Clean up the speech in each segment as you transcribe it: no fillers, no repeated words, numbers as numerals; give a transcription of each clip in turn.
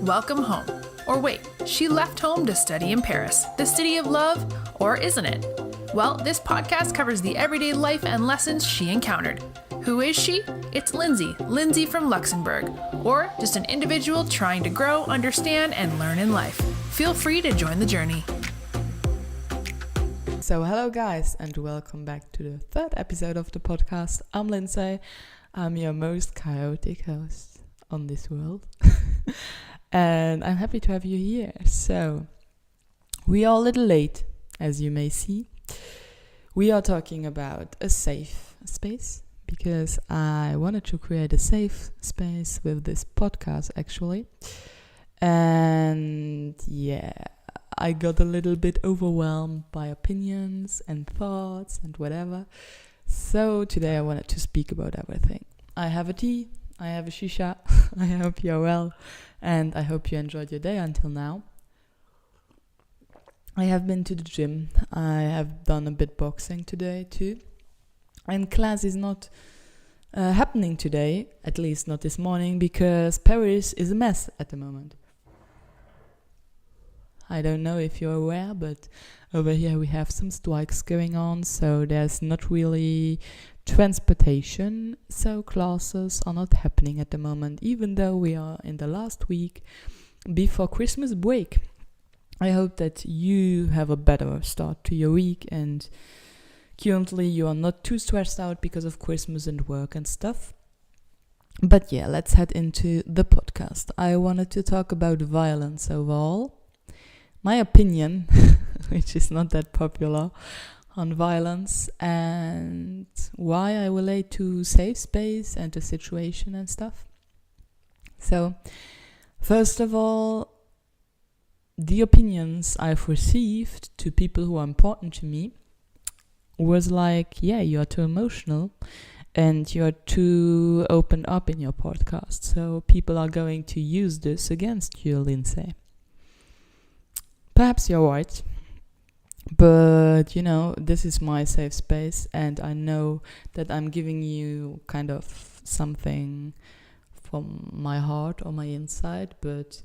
welcome home. Or wait, she left home to study in Paris, the city of love, or isn't it? Well, this podcast covers the everyday life and lessons she encountered. Who is she? It's Lindsay from Luxembourg, or just an individual trying to grow, understand, and learn in life. Feel free to join the journey. So hello guys, and welcome back to the third episode of the podcast. I'm Lindsay. I'm your most chaotic host on this world. And I'm happy to have you here. So, we are a little late, as you may see. We are talking about a safe space, because I wanted to create a safe space with this podcast, actually. And yeah, I got a little bit overwhelmed by opinions and thoughts and whatever. So today I wanted to speak about everything. I have a tea, I have a shisha, I hope you're well, and I hope you enjoyed your day until now. I have been to the gym, I have done a bit boxing today too, and class is not happening today, at least not this morning, because Paris is a mess at the moment. I don't know if you're aware, but over here we have some strikes going on, so there's not really transportation, so classes are not happening at the moment, even though we are in the last week before Christmas break. I hope that you have a better start to your week and currently you are not too stressed out because of Christmas and work and stuff. But yeah, let's head into the podcast. I wanted to talk about violence overall. My opinion, which is not that popular, on violence and why I relate to Safespace and the situation and stuff. So, first of all, the opinions I've received to people who are important to me was like, yeah, you are too emotional and you are too opened up in your podcast. So people are going to use this against you, Lindsay. Perhaps you're right. But, this is my safe space and I know that I'm giving you kind of something from my heart or my inside, but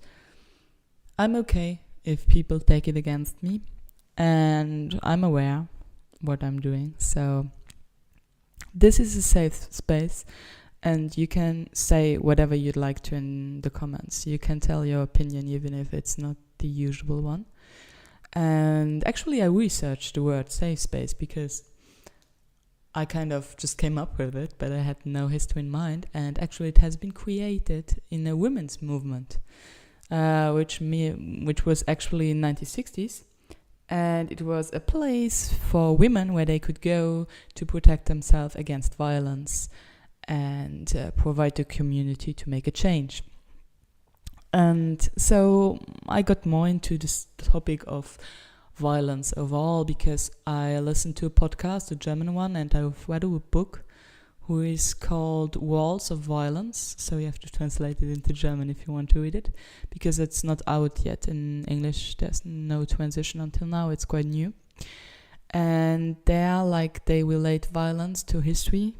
I'm okay if people take it against me and I'm aware what I'm doing. So this is a safe space and you can say whatever you'd like to in the comments. You can tell your opinion even if it's not the usual one. And actually I researched the word safe space because I kind of just came up with it, but I had no history in mind. And actually it has been created in a women's movement, which was actually in 1960s. And it was a place for women where they could go to protect themselves against violence and provide the community to make a change. And so I got more into this topic of violence overall because I listened to a podcast, a German one, and I've read a book who is called Walls of Violence. So you have to translate it into German if you want to read it, because it's not out yet in English. There's no transition until now. It's quite new. And they relate violence to history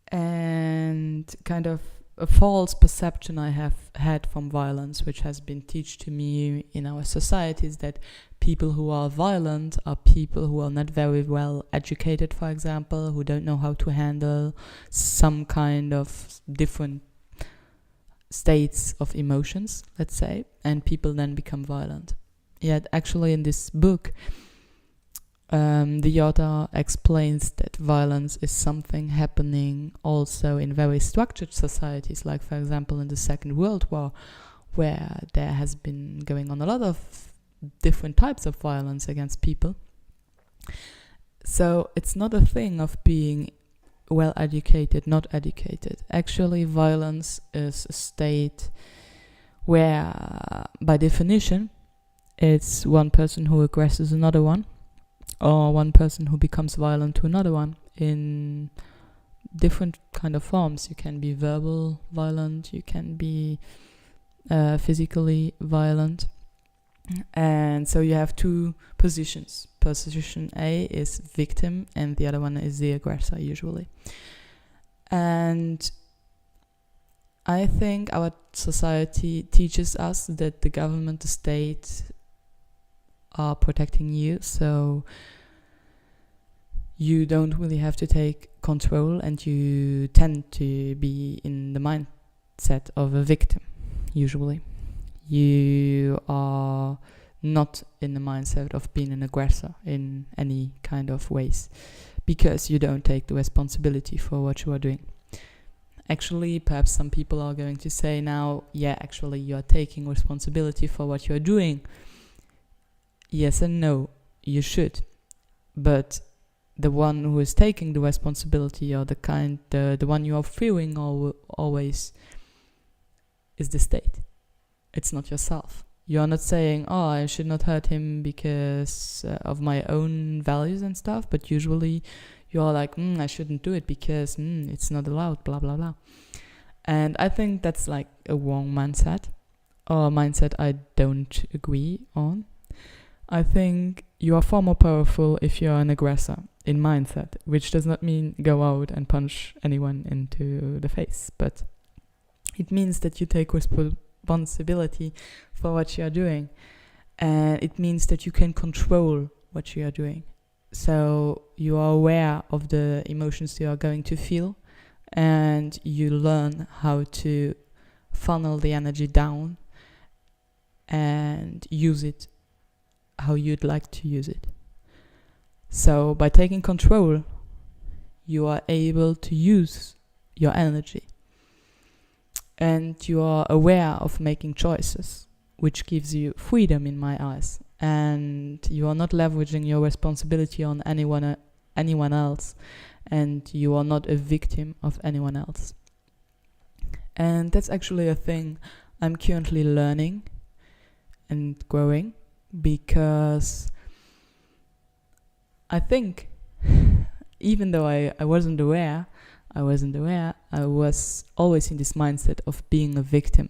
and kind of a false perception I have had from violence, which has been taught to me in our societies, that people who are violent are people who are not very well educated, for example, who don't know how to handle some kind of different states of emotions, let's say, and people then become violent. Yet actually in this book, the author explains that violence is something happening also in very structured societies, like for example in the Second World War, where there has been going on a lot of different types of violence against people. So it's not a thing of being well educated, not educated. Actually, violence is a state where, by definition, it's one person who aggresses another one, or one person who becomes violent to another one in different kind of forms. You can be verbal violent, you can be physically violent. And so you have two positions. Position A is victim and the other one is the aggressor usually. And I think our society teaches us that the government, the state are protecting you, so you don't really have to take control, and you tend to be in the mindset of a victim, usually. You are not in the mindset of being an aggressor in any kind of ways, because you don't take the responsibility for what you are doing. Actually, perhaps some people are going to say now, yeah, actually you are taking responsibility for what you are doing. Yes and no, you should. But the one who is taking the responsibility, or the one you are fearing always, is the state. It's not yourself. You are not saying, oh, I should not hurt him because of my own values and stuff, but usually you are like, I shouldn't do it because it's not allowed, blah, blah, blah. And I think that's like a wrong mindset, or a mindset I don't agree on. I think you are far more powerful if you're an aggressor in mindset, which does not mean go out and punch anyone into the face, but it means that you take responsibility for what you are doing, and it means that you can control what you are doing. So you are aware of the emotions you are going to feel, and you learn how to funnel the energy down and use it how you'd like to use it. So by taking control, you are able to use your energy, and you are aware of making choices, which gives you freedom in my eyes. And you are not leveraging your responsibility on anyone else, and you are not a victim of anyone else. And that's actually a thing I'm currently learning and growing, because I think even though I wasn't aware, I was always in this mindset of being a victim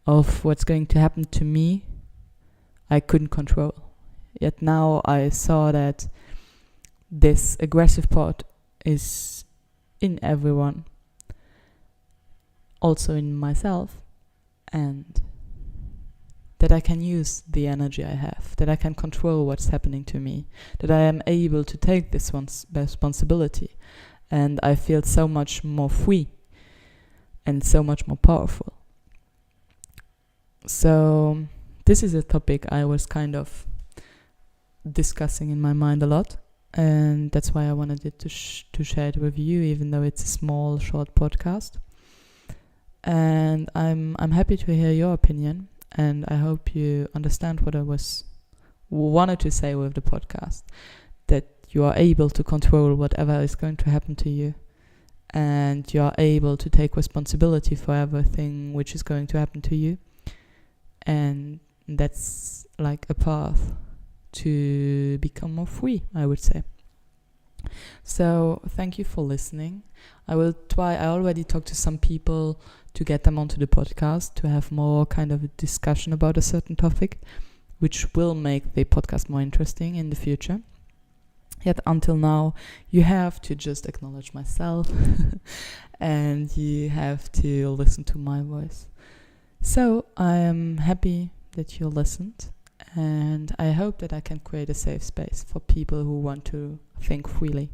of what's going to happen to me. I couldn't control. Yet now I saw that this aggressive part is in everyone, also in myself, and that I can use the energy I have, that I can control what's happening to me, that I am able to take this responsibility, and I feel so much more free and so much more powerful. So this is a topic I was kind of discussing in my mind a lot, and that's why I wanted it to share it with you, even though it's a small, short podcast. And I'm happy to hear your opinion, and I hope you understand what I wanted to say with the podcast, that you are able to control whatever is going to happen to you, and you are able to take responsibility for everything which is going to happen to you. And that's like a path to become more free, I would say. So thank you for listening. I already talked to some people to get them onto the podcast, to have more kind of a discussion about a certain topic, which will make the podcast more interesting in the future. Yet until now, you have to just acknowledge myself and you have to listen to my voice. So I am happy that you listened, and I hope that I can create a safe space for people who want to think freely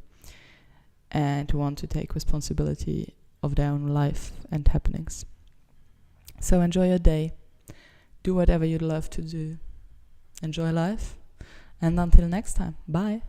and who want to take responsibility of their own life and happenings. So enjoy your day. Do whatever you'd love to do. Enjoy life. And until next time, bye.